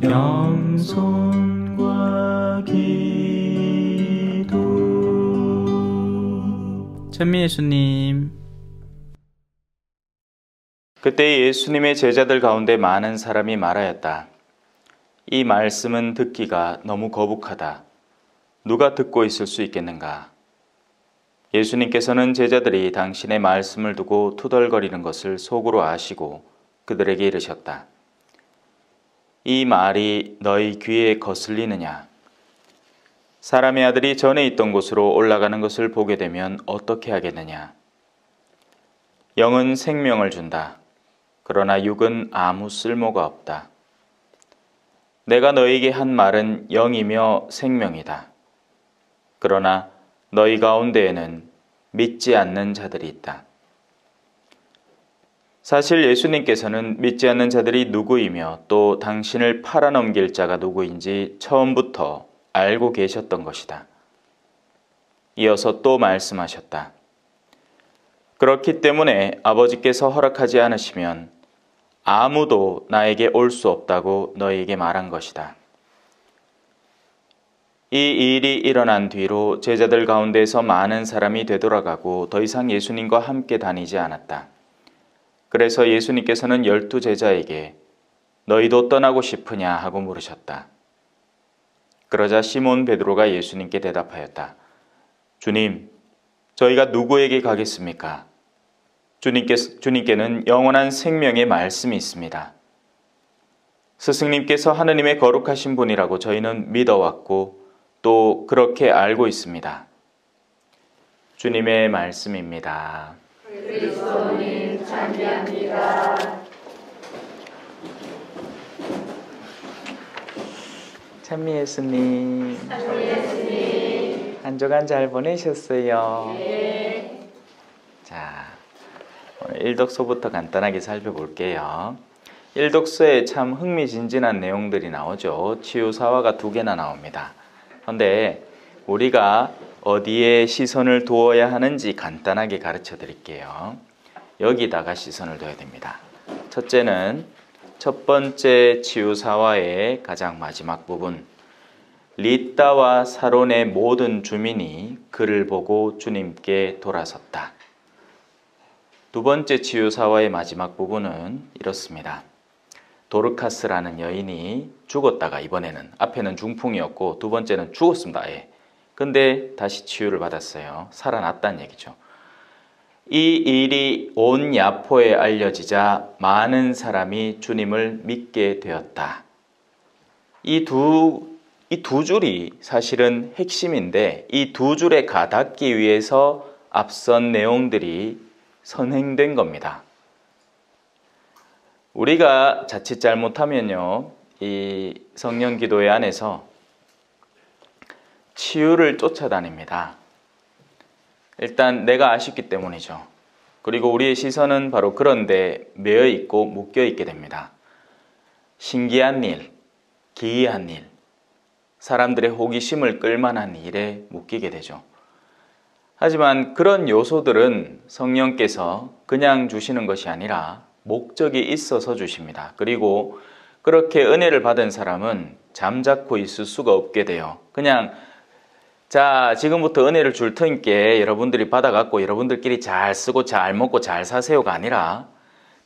겸손과 기도. 찬미 예수님. 그때 예수님의 제자들 가운데 많은 사람이 말하였다. 이 말씀은 듣기가 너무 거북하다. 누가 듣고 있을 수 있겠는가? 예수님께서는 제자들이 당신의 말씀을 두고 투덜거리는 것을 속으로 아시고 그들에게 이르셨다. 이 말이 너희 귀에 거슬리느냐? 사람의 아들이 전에 있던 곳으로 올라가는 것을 보게 되면 어떻게 하겠느냐? 영은 생명을 준다. 그러나 육은 아무 쓸모가 없다. 내가 너희에게 한 말은 영이며 생명이다. 그러나 너희 가운데에는 믿지 않는 자들이 있다. 사실 예수님께서는 믿지 않는 자들이 누구이며 또 당신을 팔아넘길 자가 누구인지 처음부터 알고 계셨던 것이다. 이어서 또 말씀하셨다. 그렇기 때문에 아버지께서 허락하지 않으시면 아무도 나에게 올 수 없다고 너희에게 말한 것이다. 이 일이 일어난 뒤로 제자들 가운데서 많은 사람이 되돌아가고 더 이상 예수님과 함께 다니지 않았다. 그래서 예수님께서는 12 제자에게 너희도 떠나고 싶으냐 하고 물으셨다. 그러자 시몬 베드로가 예수님께 대답하였다. 주님, 저희가 누구에게 가겠습니까? 주님께는 영원한 생명의 말씀이 있습니다. 스승님께서 하느님의 거룩하신 분이라고 저희는 믿어왔고 또 그렇게 알고 있습니다. 주님의 말씀입니다. 그리스도님 찬미합니다. 찬미 예수님. 찬미 예수님. 한 주간 잘 보내셨어요? 네. 자, 오늘 일독서부터 간단하게 살펴볼게요. 일독서에 참 흥미진진한 내용들이 나오죠. 치유사화가 2개나 나옵니다. 그런데 우리가 어디에 시선을 두어야 하는지 간단하게 가르쳐 드릴게요. 여기다가 시선을 둬야 됩니다. 첫째는 첫 번째 치유사화의 가장 마지막 부분, 리따와 사론의 모든 주민이 그를 보고 주님께 돌아섰다. 두 번째 치유사화의 마지막 부분은 이렇습니다. 도르카스라는 여인이 죽었다가 이번에는 앞에는 중풍이었고 두 번째는 죽었습니다. 아예. 근데 다시 치유를 받았어요. 살아났다는 얘기죠. 이 일이 온 야포에 알려지자 많은 사람이 주님을 믿게 되었다. 이 두 줄이 사실은 핵심인데 이 두 줄에 가닿기 위해서 앞선 내용들이 선행된 겁니다. 우리가 자칫 잘못하면요, 이 성령 기도회 안에서 치유를 쫓아다닙니다. 일단 내가 아쉽기 때문이죠. 그리고 우리의 시선은 바로 그런 데 매여 있고 묶여 있게 됩니다. 신기한 일, 기이한 일, 사람들의 호기심을 끌만한 일에 묶이게 되죠. 하지만 그런 요소들은 성령께서 그냥 주시는 것이 아니라 목적이 있어서 주십니다. 그리고 그렇게 은혜를 받은 사람은 잠자코 있을 수가 없게 돼요. 그냥 자, 지금부터 은혜를 줄 테니까 여러분들이 받아갖고 여러분들끼리 잘 쓰고 잘 먹고 잘 사세요가 아니라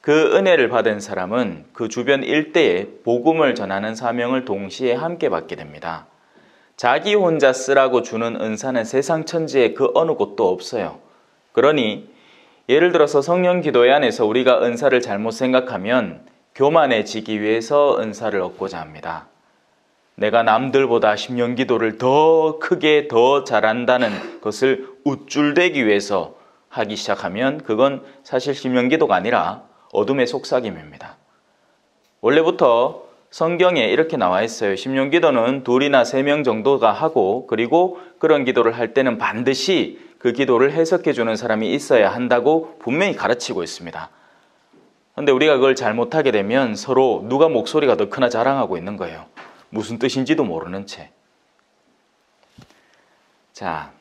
그 은혜를 받은 사람은 그 주변 일대에 복음을 전하는 사명을 동시에 함께 받게 됩니다. 자기 혼자 쓰라고 주는 은사는 세상 천지에 그 어느 곳도 없어요. 그러니 예를 들어서 성령 기도회 안에서 우리가 은사를 잘못 생각하면 교만해지기 위해서 은사를 얻고자 합니다. 내가 남들보다 심령 기도를 더 크게 더 잘한다는 것을 우쭐대기 위해서 하기 시작하면 그건 사실 심령 기도가 아니라 어둠의 속삭임입니다. 원래부터 성경에 이렇게 나와 있어요. 심령 기도는 2이나 3명 정도가 하고 그리고 그런 기도를 할 때는 반드시 그 기도를 해석해 주는 사람이 있어야 한다고 분명히 가르치고 있습니다. 그런데 우리가 그걸 잘못하게 되면 서로 누가 목소리가 더 크나 자랑하고 있는 거예요. 무슨 뜻인지도 모르는 채. 자,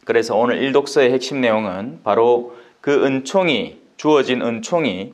그래서 오늘 일독서의 핵심 내용은 바로 그 은총이, 주어진 은총이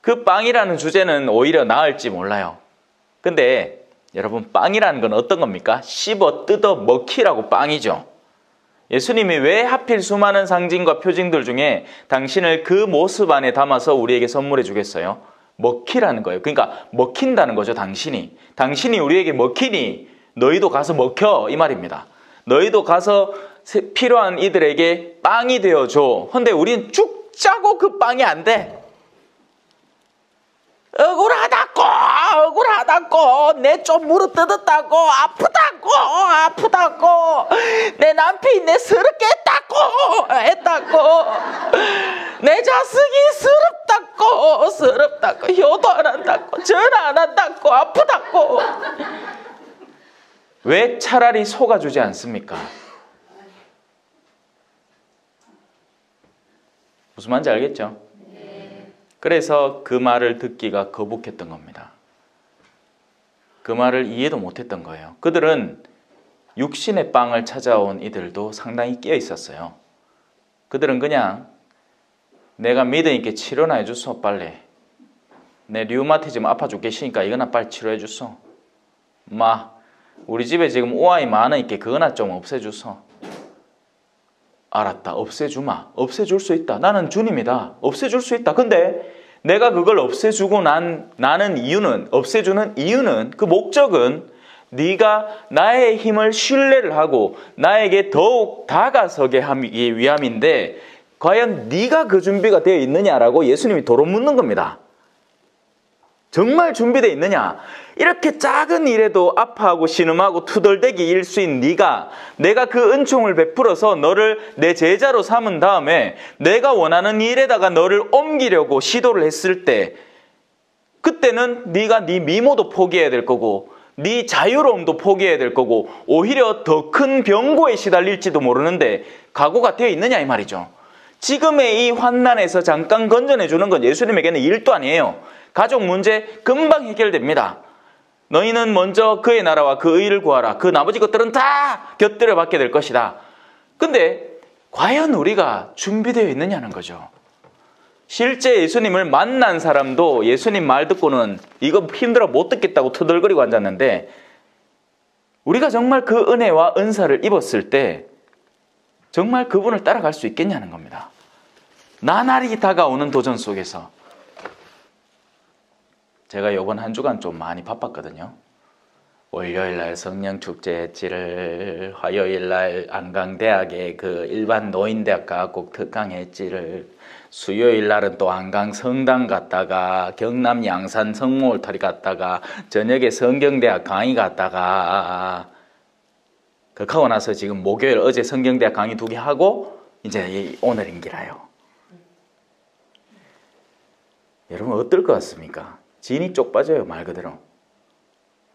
그 빵이라는 주제는 오히려 나을지 몰라요. 근데 여러분, 빵이라는 건 어떤 겁니까? 씹어 뜯어 먹히라고 빵이죠. 예수님이 왜 하필 수많은 상징과 표징들 중에 당신을 그 모습 안에 담아서 우리에게 선물해 주겠어요? 먹히라는 거예요. 그러니까 먹힌다는 거죠, 당신이. 당신이 우리에게 먹히니 너희도 가서 먹혀, 이 말입니다. 너희도 가서 필요한 이들에게 빵이 되어줘. 근데 우린 죽 짜고 그 빵이 안 돼. 억울하다고 내 좀 물어뜯었다고 아프다고 내 남편이 내 서럽게 했다고 내 자식이 서럽다고 효도 안 한다고 전화 안 한다고 아프다고. 왜 차라리 속아주지 않습니까? 무슨 말인지 알겠죠? 그래서 그 말을 듣기가 거북했던 겁니다. 그 말을 이해도 못했던 거예요. 그들은 육신의 빵을 찾아온 이들도 상당히 끼어 있었어요. 그들은 그냥 내가 믿으니까 치료나 해줬어, 빨리. 내 류마티즘 아파 죽겠으니까 이거나 빨리 치료해 줬어. 우리 집에 지금 오아이 많으니까 그거나 좀 없애줬어. 알았다, 없애주마. 없애줄 수 있다. 나는 주님이다. 없애줄 수 있다. 근데 내가 그걸 없애주고 나는 이유는, 없애주는 이유는, 그 목적은 네가 나의 힘을 신뢰를 하고 나에게 더욱 다가서게 하기 위함인데, 과연 네가 그 준비가 되어 있느냐라고 예수님이 도로 묻는 겁니다. 정말 준비되어 있느냐? 이렇게 작은 일에도 아파하고 신음하고 투덜대기 일수인 네가, 내가 그 은총을 베풀어서 너를 내 제자로 삼은 다음에 내가 원하는 일에다가 너를 옮기려고 시도를 했을 때, 그때는 네가 네 미모도 포기해야 될 거고 네 자유로움도 포기해야 될 거고 오히려 더 큰 병고에 시달릴지도 모르는데 각오가 되어 있느냐, 이 말이죠. 지금의 이 환난에서 잠깐 건져내 주는 건 예수님에게는 일도 아니에요. 가족 문제 금방 해결됩니다. 너희는 먼저 그의 나라와 그 의를 구하라. 그 나머지 것들은 다 곁들여 받게 될 것이다. 근데 과연 우리가 준비되어 있느냐는 거죠. 실제 예수님을 만난 사람도 예수님 말 듣고는 이거 힘들어 못 듣겠다고 투덜거리고 앉았는데, 우리가 정말 그 은혜와 은사를 입었을 때 정말 그분을 따라갈 수 있겠냐는 겁니다. 나날이 다가오는 도전 속에서. 제가 이번 한 주간 좀 많이 바빴거든요. 월요일날 성령축제 했지를, 화요일날 안강대학의 그 일반 노인대학 가곡 특강 했지를, 수요일날은 또 안강 성당 갔다가 경남 양산 성모울터리 갔다가 저녁에 성경대학 강의 갔다가, 그렇게 하고 나서 지금 목요일 어제 성경대학 강의 2개 하고 이제 오늘인기라요. 여러분 어떨 것 같습니까? 진이 쪽 빠져요, 말 그대로.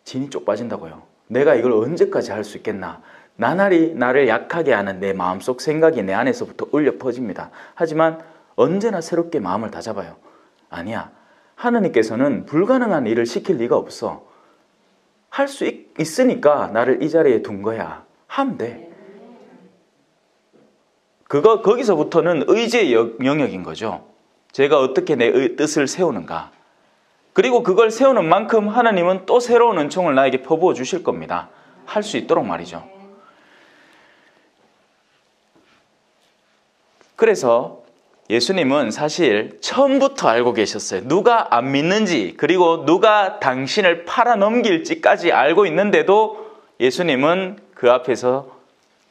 진이 쪽 빠진다고요. 내가 이걸 언제까지 할 수 있겠나. 나날이 나를 약하게 하는 내 마음속 생각이 내 안에서부터 울려 퍼집니다. 하지만 언제나 새롭게 마음을 다잡아요. 아니야, 하느님께서는 불가능한 일을 시킬 리가 없어. 할 수 있으니까 나를 이 자리에 둔 거야. 하면 돼. 거기서부터는 의지의 영역인 거죠. 제가 어떻게 내 뜻을 세우는가. 그리고 그걸 세우는 만큼 하나님은 또 새로운 은총을 나에게 퍼부어 주실 겁니다. 할 수 있도록 말이죠. 그래서 예수님은 사실 처음부터 알고 계셨어요. 누가 안 믿는지, 그리고 누가 당신을 팔아넘길지까지 알고 있는데도 예수님은 그 앞에서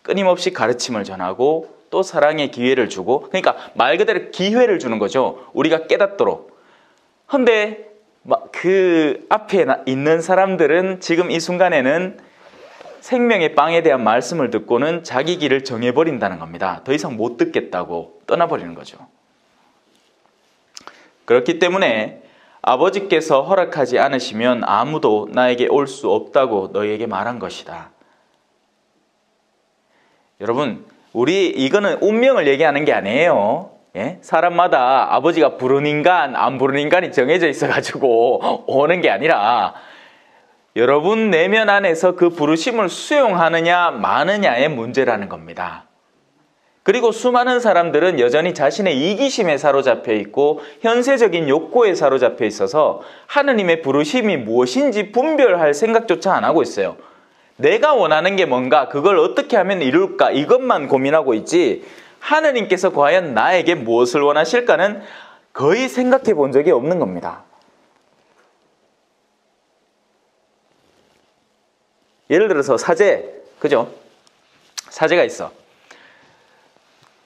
끊임없이 가르침을 전하고 또 사랑의 기회를 주고, 그러니까 말 그대로 기회를 주는 거죠. 우리가 깨닫도록. 근데 그 앞에 있는 사람들은 지금 이 순간에는 생명의 빵에 대한 말씀을 듣고는 자기 길을 정해버린다는 겁니다. 더 이상 못 듣겠다고 떠나버리는 거죠. 그렇기 때문에 아버지께서 허락하지 않으시면 아무도 나에게 올 수 없다고 너희에게 말한 것이다. 여러분, 이거는 운명을 얘기하는 게 아니에요. 예? 사람마다 아버지가 부른 인간, 안 부른 인간이 정해져 있어가지고 오는 게 아니라 여러분 내면 안에서 그 부르심을 수용하느냐 마느냐의 문제라는 겁니다. 그리고 수많은 사람들은 여전히 자신의 이기심에 사로잡혀 있고 현세적인 욕구에 사로잡혀 있어서 하느님의 부르심이 무엇인지 분별할 생각조차 안 하고 있어요. 내가 원하는 게 뭔가, 그걸 어떻게 하면 이룰까, 이것만 고민하고 있지 하느님께서 과연 나에게 무엇을 원하실까는 거의 생각해 본 적이 없는 겁니다. 예를 들어서 사제, 그죠? 사제가 있어.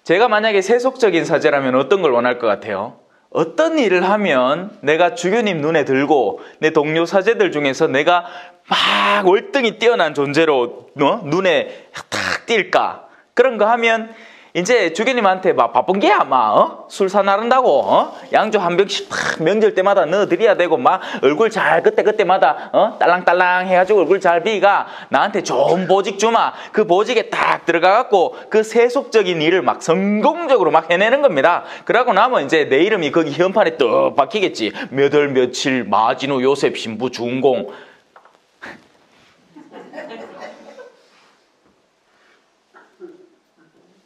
제가 만약에 세속적인 사제라면 어떤 걸 원할 것 같아요? 어떤 일을 하면 내가 주교님 눈에 들고 내 동료 사제들 중에서 내가 막 월등히 뛰어난 존재로 눈에 탁 띌까? 그런 거 하면 이제 주교님한테 막 바쁜 게야, 막 술 사 나른다고 양주 한 병씩 탁 명절 때마다 넣어드려야 되고 막 얼굴 잘 그때마다 딸랑딸랑 해가지고 얼굴 잘 비가 나한테 좋은 보직 주마. 그 보직에 딱 들어가갖고 그 세속적인 일을 막 성공적으로 막 해내는 겁니다. 그러고 나면 이제 내 이름이 거기 현판에 떡 박히겠지. 몇 월 며칠 마진우 요셉 신부 준공.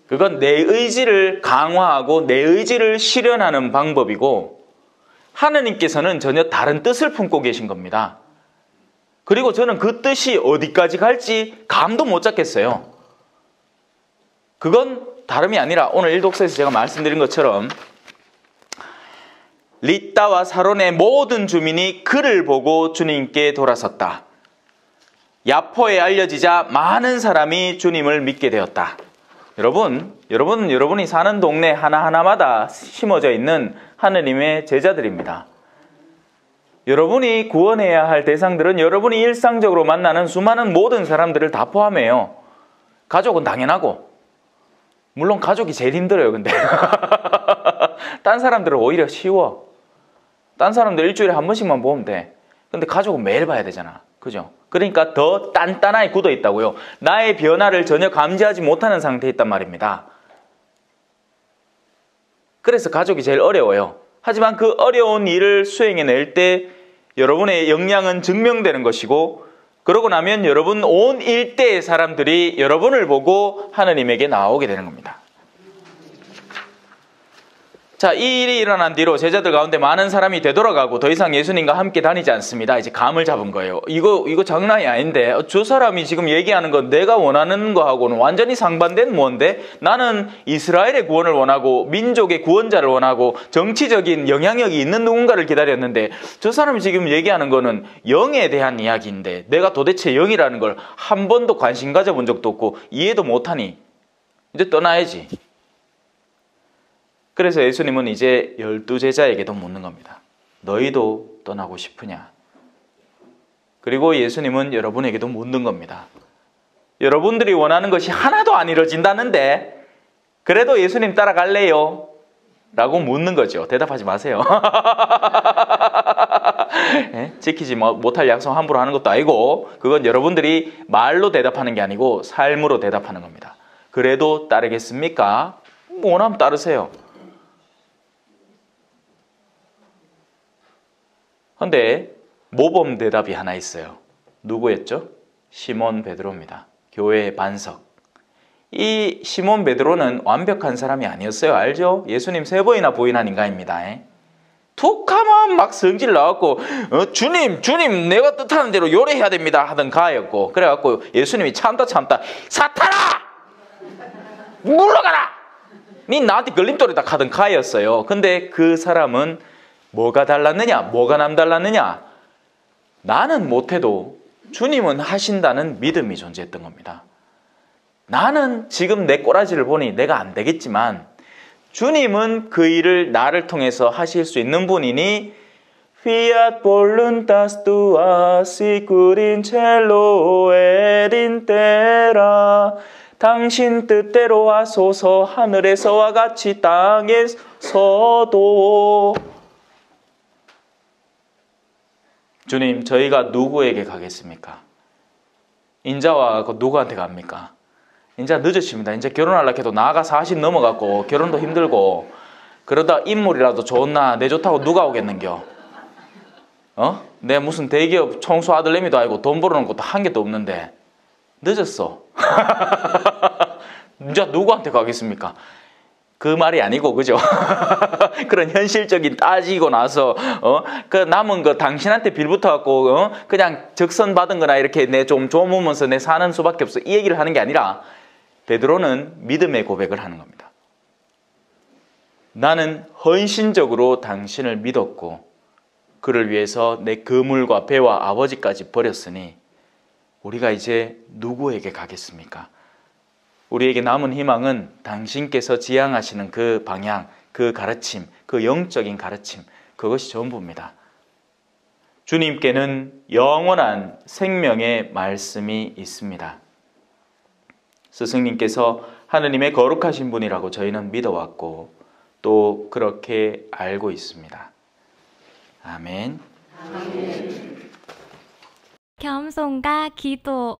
그건 내 의지를 강화하고 내 의지를 실현하는 방법이고 하느님께서는 전혀 다른 뜻을 품고 계신 겁니다. 그리고 저는 그 뜻이 어디까지 갈지 감도 못 잡겠어요. 그건 다름이 아니라 오늘 일독서에서 제가 말씀드린 것처럼 릿다와 사론의 모든 주민이 그를 보고 주님께 돌아섰다. 야포에 알려지자 많은 사람이 주님을 믿게 되었다. 여러분이 사는 동네 하나하나마다 심어져 있는 하느님의 제자들입니다. 여러분이 구원해야 할 대상들은 여러분이 일상적으로 만나는 수많은 모든 사람들을 다 포함해요. 가족은 당연하고, 물론 가족이 제일 힘들어요. 근데 딴 사람들은 오히려 쉬워. 딴 사람들 일주일에 한 번씩만 보면 돼. 근데 가족은 매일 봐야 되잖아. 그죠? 그러니까 더 단단하게 굳어 있다고요. 나의 변화를 전혀 감지하지 못하는 상태에 있단 말입니다. 그래서 가족이 제일 어려워요. 하지만 그 어려운 일을 수행해낼 때 여러분의 역량은 증명되는 것이고, 그러고 나면 여러분 온 일대의 사람들이 여러분을 보고 하느님에게 나오게 되는 겁니다. 자, 이 일이 일어난 뒤로 제자들 가운데 많은 사람이 되돌아가고 더 이상 예수님과 함께 다니지 않습니다. 이제 감을 잡은 거예요. 이거 장난이 아닌데 저 사람이 지금 얘기하는 건 내가 원하는 거하고는 완전히 상반된 뭔데? 나는 이스라엘의 구원을 원하고 민족의 구원자를 원하고 정치적인 영향력이 있는 누군가를 기다렸는데 저 사람이 지금 얘기하는 거는 영에 대한 이야기인데 내가 도대체 영이라는 걸 한 번도 관심 가져본 적도 없고 이해도 못하니 이제 떠나야지. 그래서 예수님은 이제 12제자에게도 묻는 겁니다. 너희도 떠나고 싶으냐? 그리고 예수님은 여러분에게도 묻는 겁니다. 여러분들이 원하는 것이 하나도 안 이루어진다는데 그래도 예수님 따라갈래요? 라고 묻는 거죠. 대답하지 마세요. 네? 지키지 못할 약속 함부로 하는 것도 아니고 그건 여러분들이 말로 대답하는 게 아니고 삶으로 대답하는 겁니다. 그래도 따르겠습니까? 원하면 따르세요. 그런데 모범 대답이 하나 있어요. 누구였죠? 시몬 베드로입니다. 교회의 반석. 이 시몬 베드로는 완벽한 사람이 아니었어요. 알죠? 예수님 3번이나 부인한 인간입니다. 툭 하면 막 성질 나왔고 주님 내가 뜻하는 대로 요래해야 됩니다 하던 가였고, 그래갖고 예수님이 참다 사탄아! 물러가라! 니 나한테 걸림돌이다 하던 가였어요. 근데 그 사람은 뭐가 달랐느냐? 뭐가 남달랐느냐? 나는 못해도 주님은 하신다는 믿음이 존재했던 겁니다. 나는 지금 내 꼬라지를 보니 내가 안 되겠지만 주님은 그 일을 나를 통해서 하실 수 있는 분이니 Fiat voluntas tua sicut in cielo et in terra. 당신 뜻대로 하소서 하늘에서와 같이 땅에서도. 주님, 저희가 누구에게 가겠습니까? 인자와 누구한테 갑니까? 인자 늦으십니다. 이제 결혼하려고 해도 나가 40 넘어갔고 결혼도 힘들고 그러다 인물이라도 좋나 내 좋다고 누가 오겠는겨? 내 무슨 대기업 총수 아들내미도 아니고 돈 벌어놓은 것도 한 개도 없는데 늦었어. 이제 누구한테 가겠습니까? 그 말이 아니고, 그죠? 그런 현실적인 따지고 나서, 그 남은 거 당신한테 빌붙어갖고, 그냥 적선 받은 거나 이렇게 내 좀 조으면서 내 사는 수밖에 없어. 이 얘기를 하는 게 아니라, 베드로는 믿음의 고백을 하는 겁니다. 나는 헌신적으로 당신을 믿었고, 그를 위해서 내 그물과 배와 아버지까지 버렸으니, 우리가 이제 누구에게 가겠습니까? 우리에게 남은 희망은 당신께서 지향하시는 그 방향, 그 가르침, 그 영적인 가르침, 그것이 전부입니다. 주님께는 영원한 생명의 말씀이 있습니다. 스승님께서 하느님의 거룩하신 분이라고 저희는 믿어왔고 또 그렇게 알고 있습니다. 아멘. 겸손과 기도.